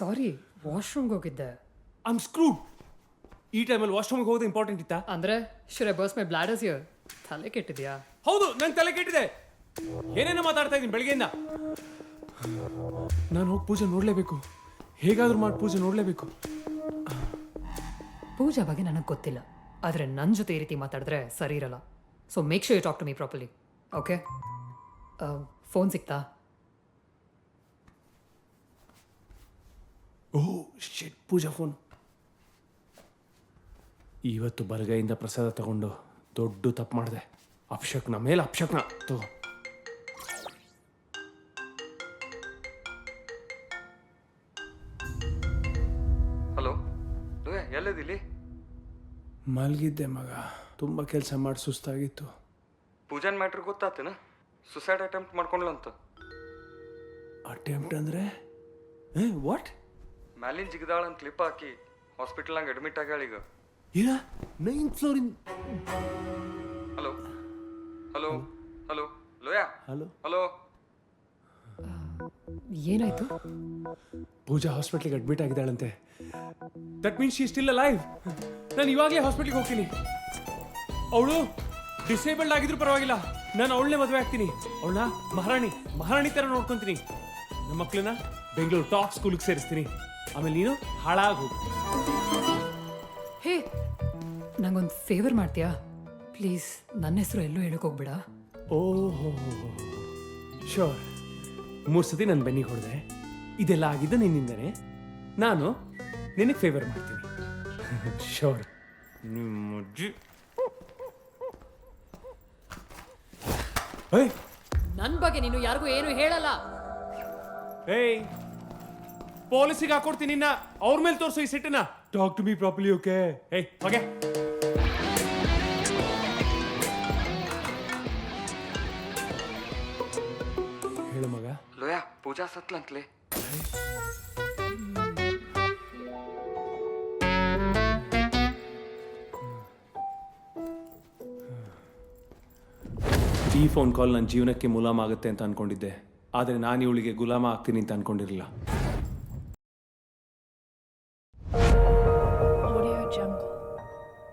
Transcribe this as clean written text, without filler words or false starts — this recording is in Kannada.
ಸಾರಿ ವಾಶ್ರೂಮ್ಗೆ ಹೋಗಿದ್ದೆ. I am screwed. ಈ ಟೈಮಲ್ಲಿ ವಾಶ್ರೂಮ್ಗೆ ಹೋಗೋದು ಇಂಪಾರ್ಟೆಂಟ್ ಇತ್ತಾ? ಅಂದರೆ should I burst my bladders here? ತಲೆ ಕೆಟ್ಟಿದ್ಯಾ? ಹೌದು, ನಂಗೆ ತಲೆ ಕೆಟ್ಟಿದೆ. ಏನೇನೋ ಮಾತಾಡ್ತಾ ಇದ್ದೀನಿ ಬೆಳಗ್ಗೆಯಿಂದ. ನಾನು ಹೋಗಿ ಪೂಜೆ ನೋಡಲೇಬೇಕು. ಹೇಗಾದ್ರೂ ಮಾಡಿ ಪೂಜೆ ನೋಡಲೇಬೇಕು. ಪೂಜಾ ಬಗ್ಗೆ ನನಗೆ ಗೊತ್ತಿಲ್ಲ, ಆದರೆ ನನ್ನ ಜೊತೆ ಈ ರೀತಿ ಮಾತಾಡಿದ್ರೆ ಸರಿ ಇರಲ್ಲ. So make sure you talk to me properly, okay? Phone ಸಿಗ್ತಾ? Oh shit, Pooja phone. ಇವತ್ತು ಬಲಗೈಯಿಂದ ಪ್ರಸಾದ ತಗೊಂಡು ದೊಡ್ಡ ತಪ್ಪು ಮಾಡಿದೆ. ಅಪಶಕ್ನ ಮೇಲೆ ಅಪಶಕ್ನ. ತಗೋ. ಹಲೋ, ಎಲ್ಲಿದ್ದಿಲ್ಲಿ? ಮಲಗಿದ್ದೆ ಮಗ, ತುಂಬ ಕೆಲಸ ಮಾಡಿ ಸುಸ್ತಾಗಿತ್ತು. ಪೂಜಾನ್ ಮ್ಯಾಟ್ರ್ ಗೊತ್ತಾತೇನ? ಸುಸೈಡ್ ಅಟೆಂಪ್ಟ್ ಮಾಡ್ಕೊಂಡ್ಲಂತ. ಅಟೆಂಪ್ಟ್ ಅಂದರೆ ವಾಟ್? ಮ್ಯಾಲಿನ ಜಿಗದಾಳ ಅಂತ ಕ್ಲಿಪ್ ಹಾಕಿ ಹಾಸ್ಪಿಟಲ್ನಾಗ ಅಡ್ಮಿಟ್ ಆಗ್ಯಾಳ ಈಗ. ಏನ 9th ಫ್ಲೋರಿನ್? ಹಲೋ ಹಲೋ ಹಲೋ ಲೋಯಾ, ಹಲೋ ಹಲೋ. ಏನಾಯ್ತು? ಪೂಜಾ ಹಾಸ್ಪಿಟ್ಲಿಗೆ ಅಡ್ಮಿಟ್ ಆಗಿದ್ದಾಳಂತೆ. That means she still alive. ನಾನು ಇವಾಗಲೇ ಹಾಸ್ಪಿಟ್ಲಿಗೆ ಹೋಗ್ತೀನಿ. ಅವಳು ಡಿಸೇಬಲ್ಡ್ ಆಗಿದ್ರು ಪರವಾಗಿಲ್ಲ, ನಾನು ಅವಳನ್ನೇ ಮದುವೆ ಆಗ್ತೀನಿ. ಅವಳನ್ನ ಮಹಾರಾಣಿ ಥರ ನೋಡ್ಕೊತೀನಿ. ನಮ್ಮ ಮಕ್ಕಳನ್ನ ಬೆಂಗಳೂರು ಟಾಪ್ ಸ್ಕೂಲಿಗೆ ಸೇರಿಸ್ತೀನಿ. ಆಮೇಲೆ ನೀನು ಹಾಳಾಗಿ ಹೋಗು. ಹೇ, ನಂಗೊಂದು ಫೇವರ್ ಮಾಡ್ತೀಯಾ ಪ್ಲೀಸ್? ನನ್ನ ಹೆಸರು ಎಲ್ಲೂ ಹೇಳಕ್ ಹೋಗ್ಬೇಡ. ಓಹೋ ಶೋರ್. 3 ಸತಿ ನನ್ನ ಬೆನ್ನಿಗೆ ಹೊಡೆದೆ. ಇದೆಲ್ಲ ಆಗಿದ್ದು ನಿನ್ನಿಂದನೇ. ನಾನು ನಿನಗೆ ಫೇವರ್ ಮಾಡ್ತೀನಿ. ಶೋರ್. ನನ್ನ ಬಗ್ಗೆ ನೀನು ಯಾರಿಗೂ ಏನು ಹೇಳಲ್ಲ. ಏಯ್, ಪೊಲೀಸಿಗೆ ಹಾಕೊಡ್ತೀನಿ ನಿನ್ನ. ಅವ್ರ ಮೇಲೆ ತೋರಿಸು ಈ ಸಿಟ್ಟನ್ನ. Talk to me properly, okay? ಏಯ್ ಹೋಗೆ. ಹೇಳು ಮಗ. ಲೋಯಾ, ಪೂಜಾ ಸತ್ಲಂತ್ಲೆ. ಈ ಫೋನ್ ಕಾಲ್ ನನ್ನ ಜೀವನಕ್ಕೆ ಮುಲಾಮ ಆಗುತ್ತೆ ಅಂತ ಅನ್ಕೊಂಡಿದ್ದೆ, ಆದರೆ ನಾನು ಇವಳಿಗೆ ಗುಲಾಮ ಆಗ್ತೀನಿ ಅಂತ ಅನ್ಕೊಂಡಿರಲಿಲ್ಲ.